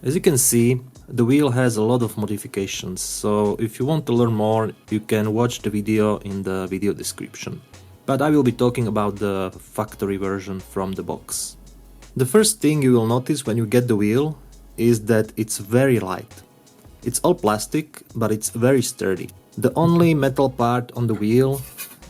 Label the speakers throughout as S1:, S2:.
S1: As you can see, the wheel has a lot of modifications, so if you want to learn more, you can watch the video in the video description. But I will be talking about the factory version from the box. The first thing you will notice when you get the wheel is that it's very light. It's all plastic, but it's very sturdy. The only metal part on the wheel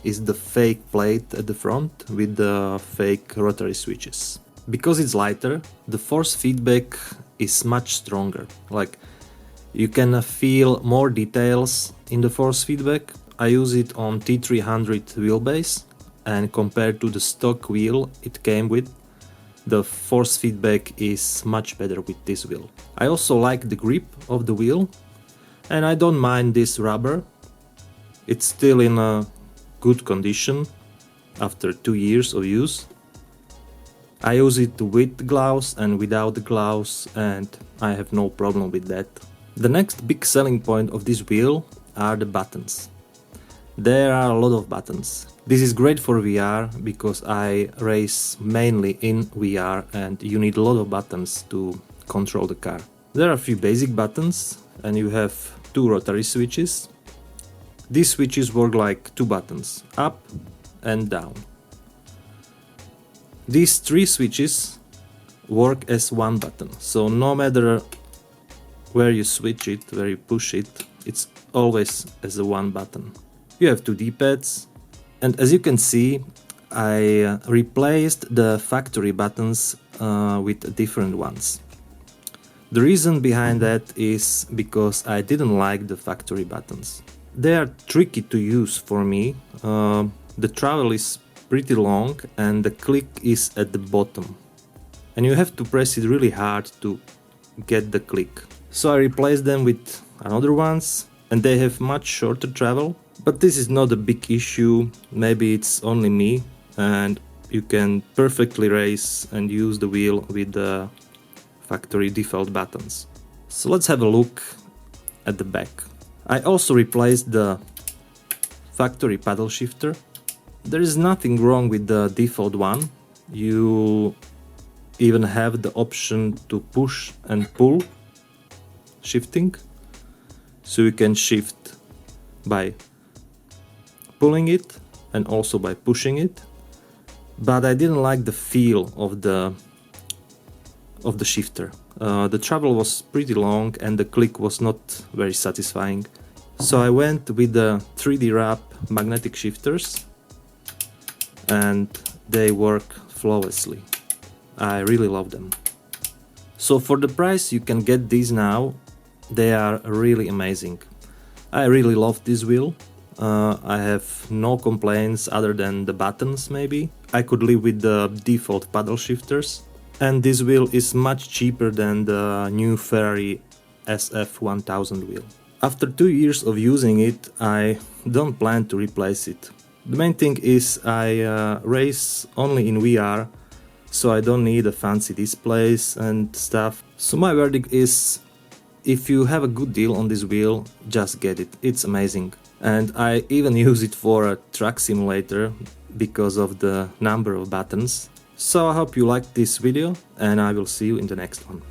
S1: is the fake plate at the front with the fake rotary switches. Because it's lighter, the force feedback is much stronger. Like, you can feel more details in the force feedback. I use it on T300 wheelbase, and compared to the stock wheel it came with, the force feedback is much better with this wheel. I also like the grip of the wheel, and I don't mind this rubber. It's still in a good condition after 2 years of use. I use it with gloves and without the gloves, and I have no problem with that. The next big selling point of this wheel are the buttons. There are a lot of buttons. This is great for VR because I race mainly in VR and you need a lot of buttons to control the car. There are a few basic buttons and you have 2 rotary switches. These switches work like 2 buttons, up and down. These 3 switches work as 1 button, so no matter where you switch it, where you push it, it's always as a 1 button. You have 2 D-pads, and as you can see, I replaced the factory buttons with different ones. The reason behind that is because I didn't like the factory buttons. They are tricky to use for me. The travel is pretty long and the click is at the bottom. And you have to press it really hard to get the click. So I replaced them with another ones and they have much shorter travel. But this is not a big issue, maybe it's only me, and you can perfectly race and use the wheel with the factory default buttons. So let's have a look at the back. I also replaced the factory paddle shifter. There is nothing wrong with the default one. You even have the option to push and pull shifting, so you can shift by pulling it and also by pushing it, but I didn't like the feel of the shifter. The travel was pretty long and the click was not very satisfying. So I went with the 3D wrap magnetic shifters and they work flawlessly. I really love them. So for the price you can get these now. They are really amazing. I really love this wheel. I have no complaints other than the buttons maybe. I could live with the default paddle shifters. And this wheel is much cheaper than the new Ferrari SF1000 wheel. After 2 years of using it, I don't plan to replace it. The main thing is I race only in VR, so I don't need a fancy displays and stuff. So my verdict is, if you have a good deal on this wheel, just get it. It's amazing. And I even use it for a truck simulator because of the number of buttons. So I hope you liked this video and I will see you in the next one.